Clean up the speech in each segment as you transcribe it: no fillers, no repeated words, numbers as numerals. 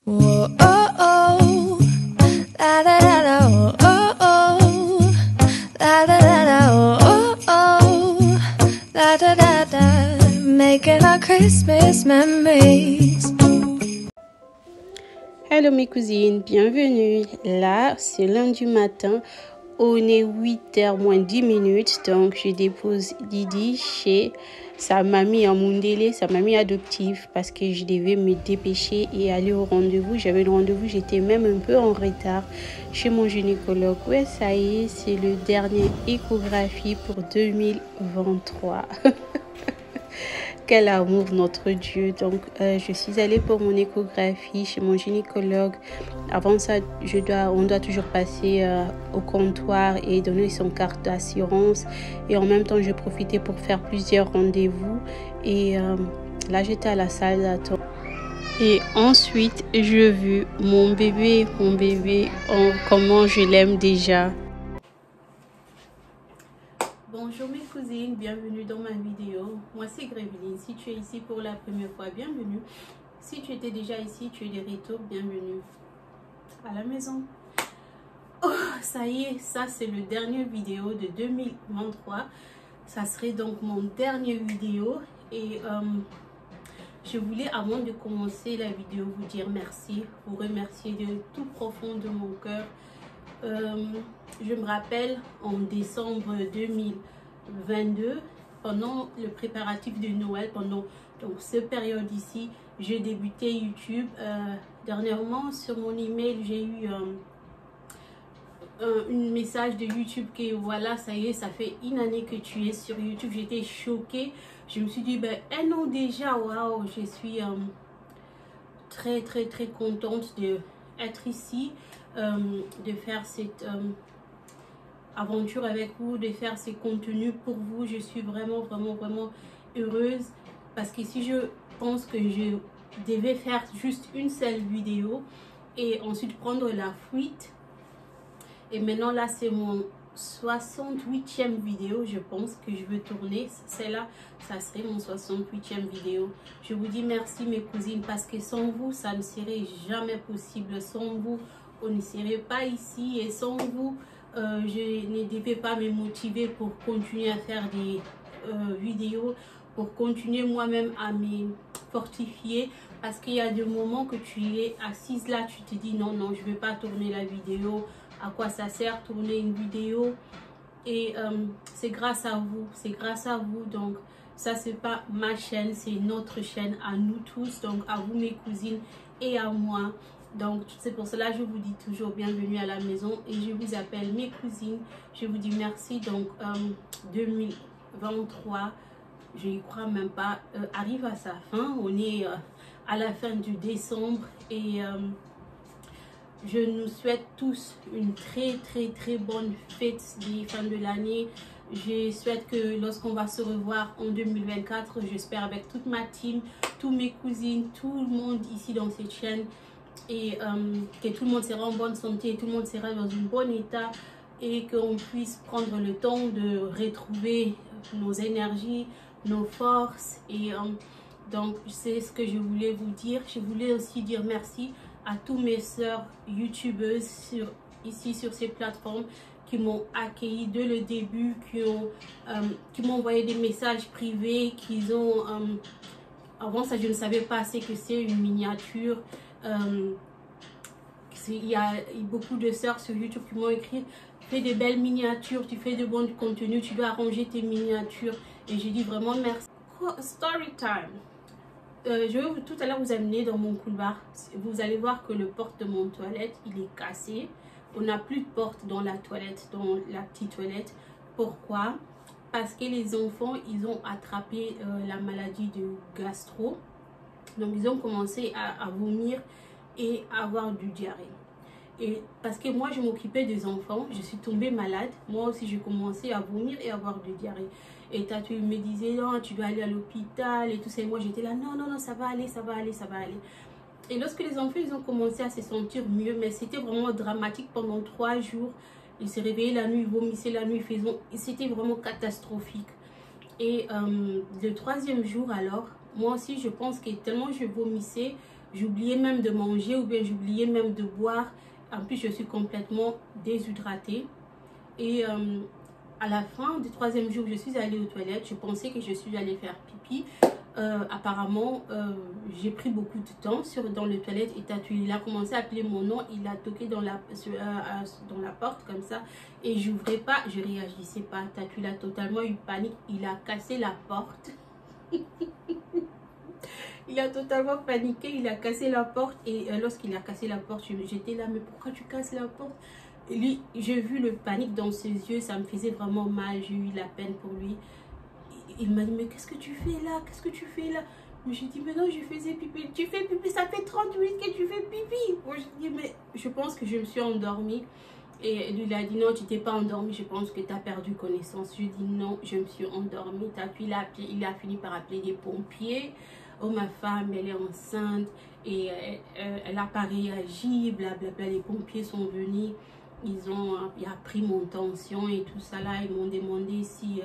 Whoa, oh, oh. La da da da, oh, oh, oh. La da da da, oh, oh, oh. La da da da, making our Christmas memories. Hello mes cousines, bienvenue. Là, c'est lundi matin. On est 8h moins 10 minutes. Donc, je dépose Didi chez sa mamie en Mundele, sa mamie adoptive, parce que je devais me dépêcher et aller au rendez-vous. J'avais le rendez-vous, j'étais même un peu en retard chez mon gynécologue. Ouais, ça y est, c'est le dernier échographie pour 2023. Quel amour notre Dieu. Donc je suis allée pour mon échographie chez mon gynécologue. Avant ça, on doit toujours passer au comptoir et donner son carte d'assurance. Et en même temps, je profitais pour faire plusieurs rendez-vous. Et là, j'étais à la salle d'attente. Et ensuite, je vis mon bébé, comment je l'aime déjà. Bonjour mes cousines, bienvenue dans ma vidéo. Moi c'est Gréveline. Si tu es ici pour la première fois, bienvenue. Si tu étais déjà ici, tu es de retour, bienvenue à la maison. Oh, ça y est, ça c'est le dernier vidéo de 2023. Ça serait donc mon dernier vidéo. Et je voulais, avant de commencer la vidéo, vous dire merci. Vous remercier de tout profond de mon cœur. Je me rappelle en décembre 2022, pendant le préparatif de Noël, pendant donc cette période ici, j'ai débuté YouTube. Dernièrement, sur mon email, j'ai eu un message de YouTube que voilà, ça y est, ça fait une année que tu es sur YouTube. J'étais choquée. Je me suis dit, ben, un an déjà, waouh, je suis très contente d'être ici. De faire cette aventure avec vous, de faire ces contenus pour vous. Je suis vraiment heureuse parce que si je pense que je devais faire juste une seule vidéo et ensuite prendre la fuite, et maintenant là c'est mon 68e vidéo, je pense que je veux tourner. Celle-là, ça serait mon 68e vidéo. Je vous dis merci mes cousines, parce que sans vous, ça ne serait jamais possible. Sans vous, on ne serait pas ici. Et sans vous, je ne devais pas me motiver pour continuer à faire des vidéos, pour continuer moi-même à me fortifier. Parce qu'il y a des moments que tu es assise là, tu te dis non, je ne vais pas tourner la vidéo. À quoi ça sert tourner une vidéo? Et c'est grâce à vous, donc ça c'est pas ma chaîne, c'est notre chaîne à nous tous, donc à vous mes cousines et à moi. Donc c'est pour cela que je vous dis toujours bienvenue à la maison et je vous appelle mes cousines. Je vous dis merci. Donc 2023, je n'y crois même pas, arrive à sa fin. On est à la fin du décembre et je nous souhaite tous une très bonne fête des fins de l'année. Je souhaite que lorsqu'on va se revoir en 2024, j'espère avec toute ma team, tous mes cousines, tout le monde ici dans cette chaîne, et que tout le monde sera en bonne santé, tout le monde sera dans un bon état et qu'on puisse prendre le temps de retrouver nos énergies, nos forces. Et donc c'est ce que je voulais vous dire. Je voulais aussi dire merci à tous mes sœurs youtubeuses ici sur ces plateformes qui m'ont accueilli dès le début, qui m'ont envoyé des messages privés, avant ça je ne savais pas ce que c'est une miniature. Il y a beaucoup de sœurs sur YouTube qui m'ont écrit: fais de belles miniatures, tu fais de bons contenus, tu dois arranger tes miniatures. Et j'ai dit vraiment merci. Story time. Je vais tout à l'heure vous amener dans mon couloir. Vous allez voir que le porte de mon toilette, il est cassé. On n'a plus de porte dans la toilette, dans la petite toilette. Pourquoi? Parce que les enfants, ils ont attrapé la maladie de gastro. Donc, ils ont commencé à vomir et à avoir du diarrhée. Et parce que moi, je m'occupais des enfants, je suis tombée malade. Moi aussi, j'ai commencé à vomir et à avoir du diarrhée. Et Tatu me disait, non, tu dois aller à l'hôpital et tout ça. Et moi, j'étais là, non, ça va aller. Et lorsque les enfants, ils ont commencé à se sentir mieux, mais c'était vraiment dramatique pendant 3 jours. Ils se réveillaient la nuit, ils vomissaient la nuit, c'était vraiment catastrophique. Et le 3e jour, alors, moi aussi, je pense que tellement je vomissais, j'oubliais même de manger ou bien j'oubliais même de boire. En plus, je suis complètement déshydratée. Et à la fin du 3e jour, je suis allée aux toilettes. Je pensais que je suis allée faire pipi. Apparemment, j'ai pris beaucoup de temps dans les toilettes et Tatou, il a commencé à appeler mon nom. Il a toqué dans la porte comme ça et j'ouvrais pas, je réagissais pas. Tatou, il a totalement eu panique. Il a cassé la porte. Il a totalement paniqué. Il a cassé la porte et lorsqu'il a cassé la porte, j'étais là, mais pourquoi tu casses la porte? Et lui, j'ai vu le panique dans ses yeux. Ça me faisait vraiment mal. J'ai eu la peine pour lui. Il m'a dit, mais qu'est-ce que tu fais là? Qu'est-ce que tu fais là? Mais j'ai dit, mais non, je faisais pipi. Tu fais pipi, ça fait 30 minutes que tu fais pipi. Moi, j'ai dit, mais je pense que je me suis endormie. Et lui, il a dit, non, tu t'es pas endormie. Je pense que tu as perdu connaissance. Je dis, non, je me suis endormie. Il a fini par appeler des pompiers. Oh, ma femme, elle est enceinte. Et elle n'a pas réagi. Blablabla. Les pompiers sont venus. Il a pris mon tension et tout ça là. Ils m'ont demandé si...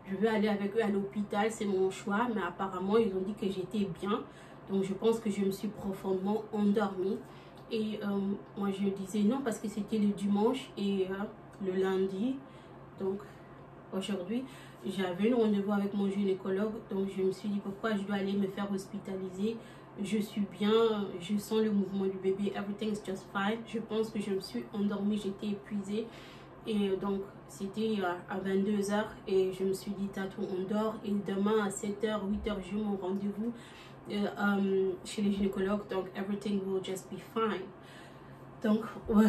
je veux aller avec eux à l'hôpital, c'est mon choix. Mais apparemment, ils ont dit que j'étais bien. Donc, je pense que je me suis profondément endormie. Et moi, je disais non parce que c'était le dimanche et le lundi. Donc, aujourd'hui, j'avais un rendez-vous avec mon gynécologue. Donc, je me suis dit pourquoi je dois aller me faire hospitaliser. Je suis bien, je sens le mouvement du bébé. Everything's just fine. Je pense que je me suis endormie, j'étais épuisée. Et donc, c'était à 22 h et je me suis dit, Tatou, on dort. Et demain à 7 h, 8 h, j'ai mon rendez-vous chez les gynécologues. Donc, everything will just be fine. Donc, ouais,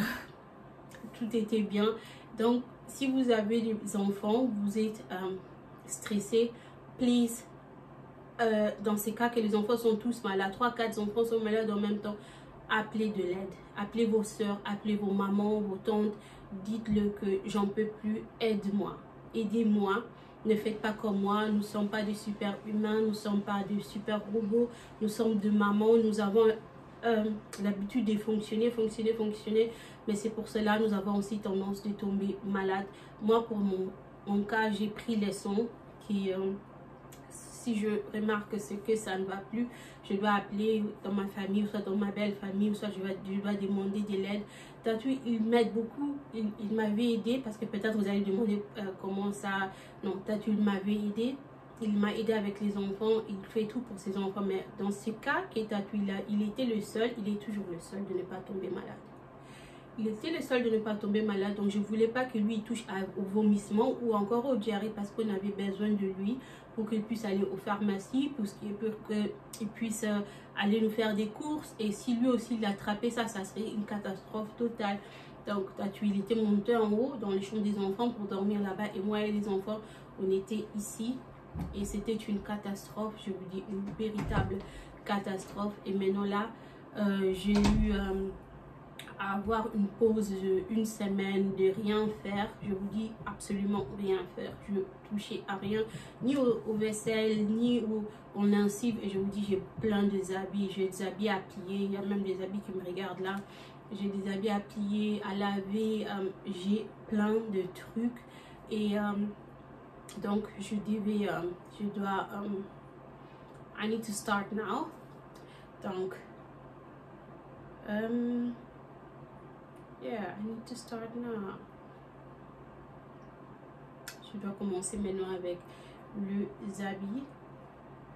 tout était bien. Donc, si vous avez des enfants, vous êtes stressé, please, dans ces cas que les enfants sont tous malades, 3-4 enfants sont malades en même temps, appelez de l'aide. Appelez vos soeurs, appelez vos mamans, vos tantes. Dites-le que j'en peux plus, aide-moi, aidez-moi, ne faites pas comme moi, nous ne sommes pas des super humains, nous ne sommes pas des super robots, nous sommes de mamans, nous avons l'habitude de fonctionner, mais c'est pour cela nous avons aussi tendance de tomber malade. Moi, pour mon cas, j'ai pris les sons qui... si je remarque ce que ça ne va plus, je dois appeler dans ma famille, ou soit dans ma belle famille, ou soit je dois demander de l'aide. Tatou, il m'aide beaucoup. Il m'avait aidé parce que peut-être vous allez demander comment ça... Non, Tatou, il m'avait aidé. Il m'a aidé avec les enfants. Il fait tout pour ses enfants. Mais dans ce cas, Tatou, il était le seul. Il est toujours le seul de ne pas tomber malade. Il était le seul de ne pas tomber malade. Donc, je ne voulais pas que lui touche au vomissement ou encore au diarrhée parce qu'on avait besoin de lui pour qu'il puisse aller aux pharmacies, pour qu'il puisse aller nous faire des courses. Et si lui aussi l'attrapait, ça serait une catastrophe totale. Donc, il était monté en haut dans les chambres des enfants pour dormir là-bas. Et moi et les enfants, on était ici. Et c'était une catastrophe, je vous dis, une véritable catastrophe. Et maintenant là, j'ai eu... à avoir une pause de 1 semaine, de rien faire. Je vous dis absolument rien faire. Je touchais à rien, ni aux vaisselles, ni aux lessives. Et je vous dis, j'ai plein de habits. J'ai des habits à plier. Il y a même des habits qui me regardent là. J'ai des habits à plier, à laver. J'ai plein de trucs. Et donc, je dois... I need to start now. Donc... yeah, I need to start now. Je dois commencer maintenant avec les habits.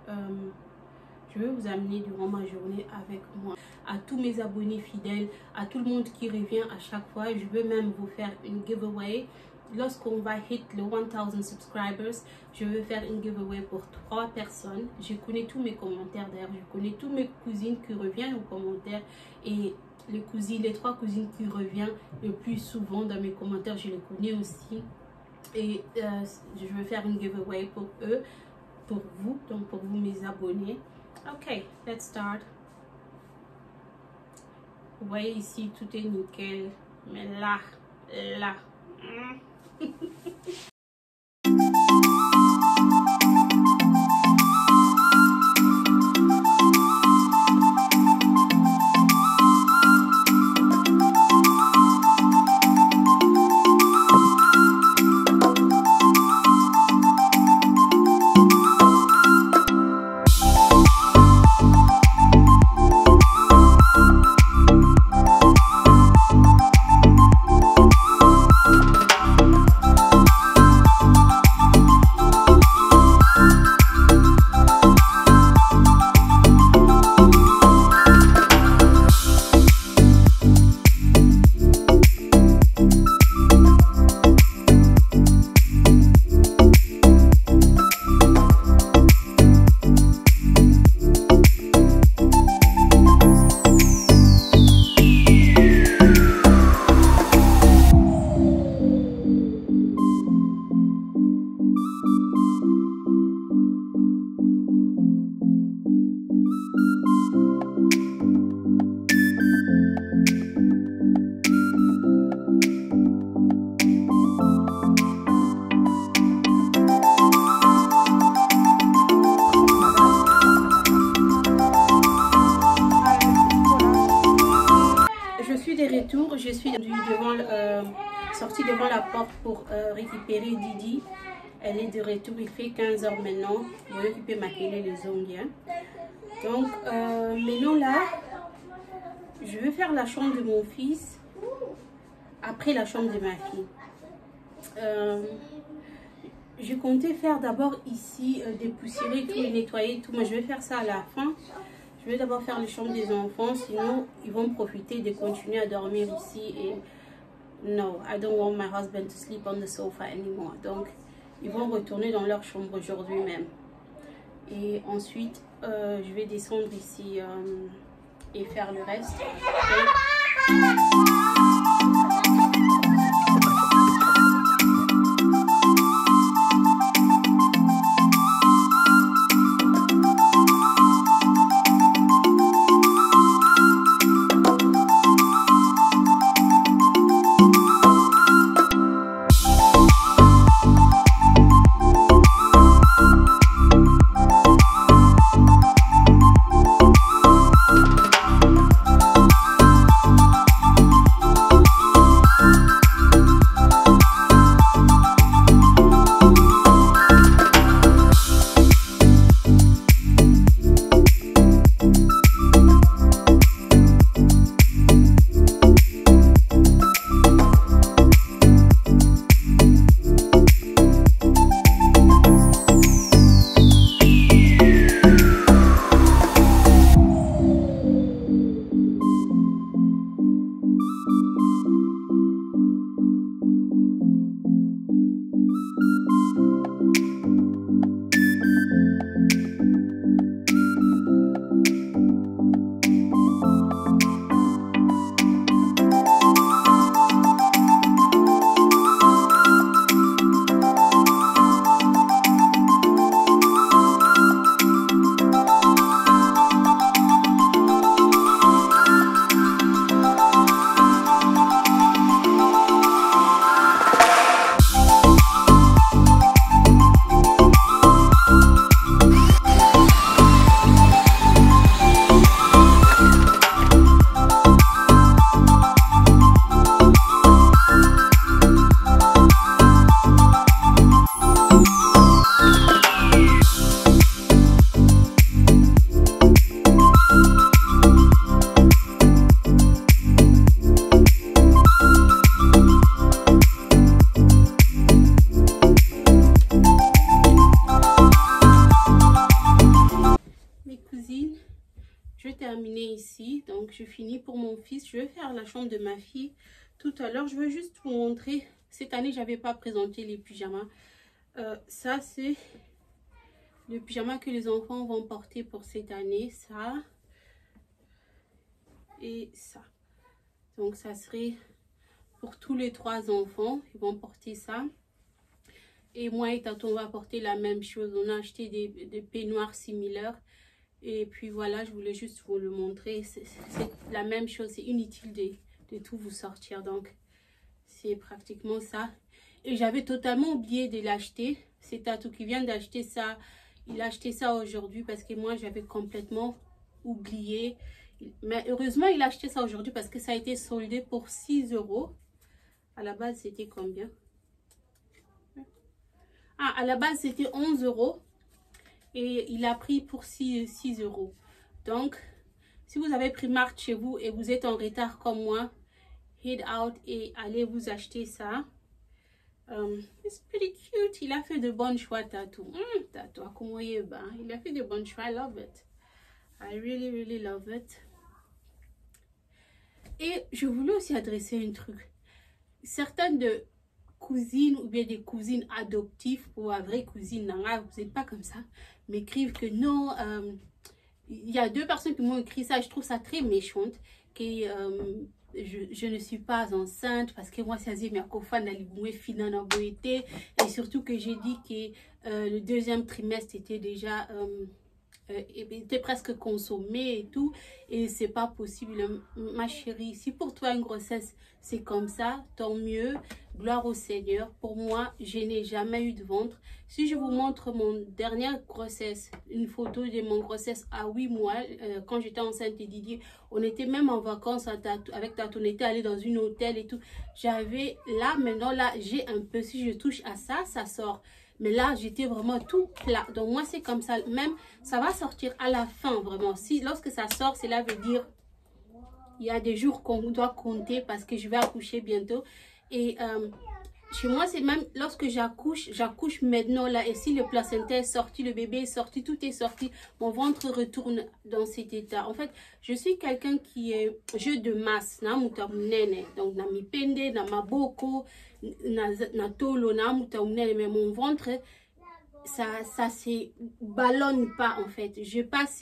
Je vais vous amener durant ma journée avec moi. À tous mes abonnés fidèles, à tout le monde qui revient à chaque fois, je veux même vous faire une giveaway. Lorsqu'on va hit le 1000 subscribers, je veux faire une giveaway pour 3 personnes. Je connais tous mes commentaires d'ailleurs. Je connais tous mes cousines qui reviennent aux commentaires. Et les 3 cousines qui reviennent le plus souvent dans mes commentaires, je les connais aussi. Et je veux faire une giveaway pour eux, pour vous, donc pour vous mes abonnés. Ok, let's start. Vous voyez ici, tout est nickel. Mais là. retour, je suis sortie devant la porte pour récupérer Didi. Elle est de retour, il fait 15 h maintenant. Je vais occuper maquiller les ongles. Donc, maintenant là, je vais faire la chambre de mon fils après la chambre de ma fille. Je comptais faire d'abord ici, dépoussiérer tout et nettoyer tout, mais je vais faire ça à la fin. Je vais d'abord faire les chambres des enfants, sinon ils vont profiter de continuer à dormir ici. Et no, I don't want my husband to sleep on the sofa anymore. Donc, ils vont retourner dans leur chambre aujourd'hui même. Et ensuite, je vais descendre ici et faire le reste. Ici, donc je finis pour mon fils. Je vais faire la chambre de ma fille tout à l'heure. Je veux juste vous montrer, cette année j'avais pas présenté les pyjamas. Ça c'est le pyjama que les enfants vont porter pour cette année, ça et ça. Donc ça serait pour tous les 3 enfants, ils vont porter ça. Et moi et Tato on va porter la même chose. On a acheté des peignoirs similaires. Et puis voilà, je voulais juste vous le montrer. C'est la même chose, c'est inutile de tout vous sortir. Donc, c'est pratiquement ça. Et j'avais totalement oublié de l'acheter. C'est Tatou qui vient d'acheter ça. Il a acheté ça aujourd'hui parce que moi, j'avais complètement oublié. Mais heureusement, il a acheté ça aujourd'hui parce que ça a été soldé pour 6 €. À la base, c'était combien? Ah, à la base, c'était 11 €. Et il a pris pour 6 €. Donc, si vous avez Primark chez vous et vous êtes en retard comme moi, head out et allez vous acheter ça. It's pretty cute. Il a fait de bons choix, Tatou. Tatou, il a fait de bons choix. I love it. I really, really love it. Et je voulais aussi adresser un truc. Certaines de cousines ou bien des cousines adoptives pour la vraie cousine, vous n'êtes pas comme ça, m'écrivent que non, il y a 2 personnes qui m'ont écrit ça, je trouve ça très méchante, que je ne suis pas enceinte parce que moi c'est et surtout que j'ai dit que le 2e trimestre était déjà était presque consommé et tout, et c'est pas possible. Ma chérie, si pour toi une grossesse c'est comme ça, tant mieux, gloire au Seigneur. Pour moi, je n'ai jamais eu de ventre. Si je vous montre mon dernière grossesse, une photo de mon grossesse à 8 mois, quand j'étais enceinte de Didier, on était même en vacances avec Tatou, on était allé dans une hôtel et tout. J'avais là, maintenant là, j'ai un peu, si je touche à ça, ça sort. Mais là, j'étais vraiment tout plat. Donc, moi, c'est comme ça. Même, ça va sortir à la fin, vraiment. Si, lorsque ça sort, cela veut dire il y a des jours qu'on doit compter parce que je vais accoucher bientôt. Et chez moi, c'est même lorsque j'accouche maintenant là. Et si le placenta est sorti, le bébé est sorti, tout est sorti, mon ventre retourne dans cet état. En fait, je suis quelqu'un qui est jeu de masse. Donc, na mi pende, na maboko, na tolo, na mais mon ventre, ça se ballonne pas en fait. Je passe.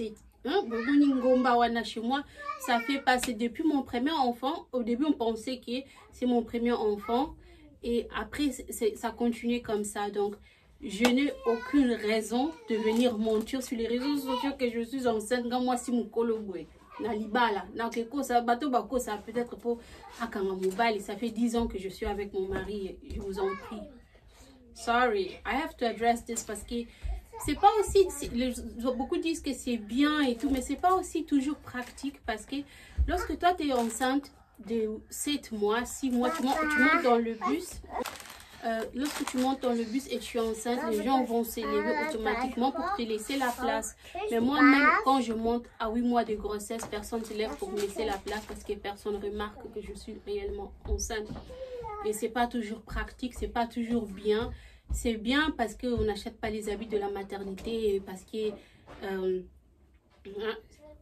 Chez moi, ça fait passer depuis mon premier enfant. Au début, on pensait que c'est mon premier enfant. Et après, ça continue comme ça. Donc, je n'ai aucune raison de venir mentir sur les réseaux sociaux que je suis enceinte. Quand moi, si mon coloboué, na libala, na quelque ça bateau bako, ça peut-être pour akanga mobile. Ça fait 10 ans que je suis avec mon mari. Je vous en prie. Sorry, I have to address this parce que c'est pas aussi, beaucoup disent que c'est bien et tout, mais c'est pas aussi toujours pratique parce que lorsque toi tu es enceinte de 7 mois, 6 mois, tu montes dans le bus. Lorsque tu montes dans le bus et tu es enceinte, les gens vont s'élever automatiquement pour te laisser la place. Mais moi, même quand je monte à 8 mois de grossesse, personne ne se lève pour me laisser la place parce que personne ne remarque que je suis réellement enceinte. Et c'est pas toujours pratique, c'est pas toujours bien. C'est bien parce qu'on n'achète pas les habits de la maternité, parce que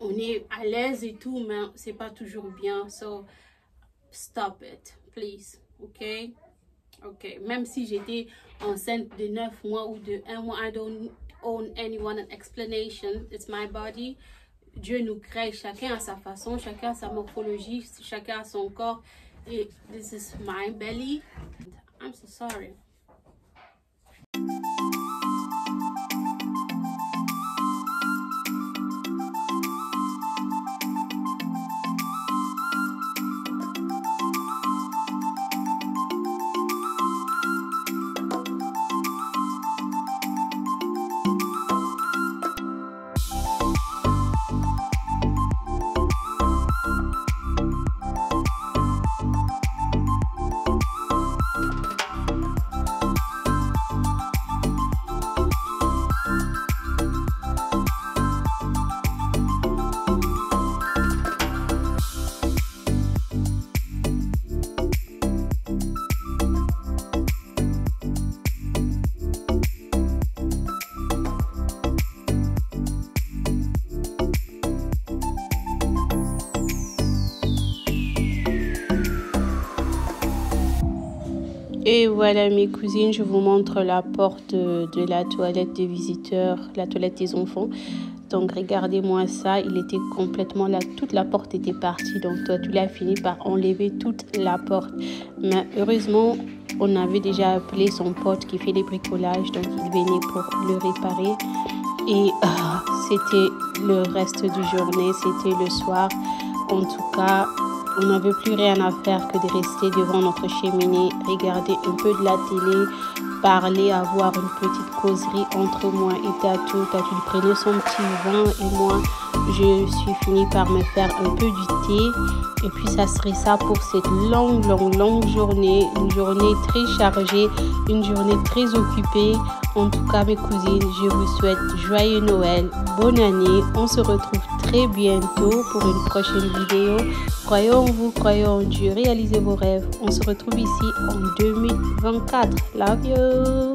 on est à l'aise et tout, mais c'est pas toujours bien. So, stop it, please, ok? Ok, même si j'étais enceinte de 9 mois ou de 1 mois, I don't owe anyone an explanation. It's my body. Dieu nous crée, chacun à sa façon, chacun a sa morphologie, chacun a son corps. Et this is my belly. I'm so sorry. Et voilà mes cousines, je vous montre la porte de la toilette des visiteurs, la toilette des enfants. Donc regardez-moi ça, il était complètement là, toute la porte était partie. Donc toi tu l'as fini par enlever toute la porte. Mais heureusement, on avait déjà appelé son pote qui fait des bricolages, donc il venait pour le réparer. Et c'était le reste du journée, c'était le soir. En tout cas, on n'avait plus rien à faire que de rester devant notre cheminée, regarder un peu de la télé, parler, avoir une petite causerie entre moi et Tatou. Tatou prenait son petit vin et moi, je suis finie par me faire un peu du thé. Et puis ça serait ça pour cette longue journée. Une journée très chargée, une journée très occupée. En tout cas mes cousines, je vous souhaite joyeux Noël, bonne année. On se retrouve très bientôt pour une prochaine vidéo. Croyez en vous, croyez en Dieu, réalisez vos rêves. On se retrouve ici en 2024. Love you!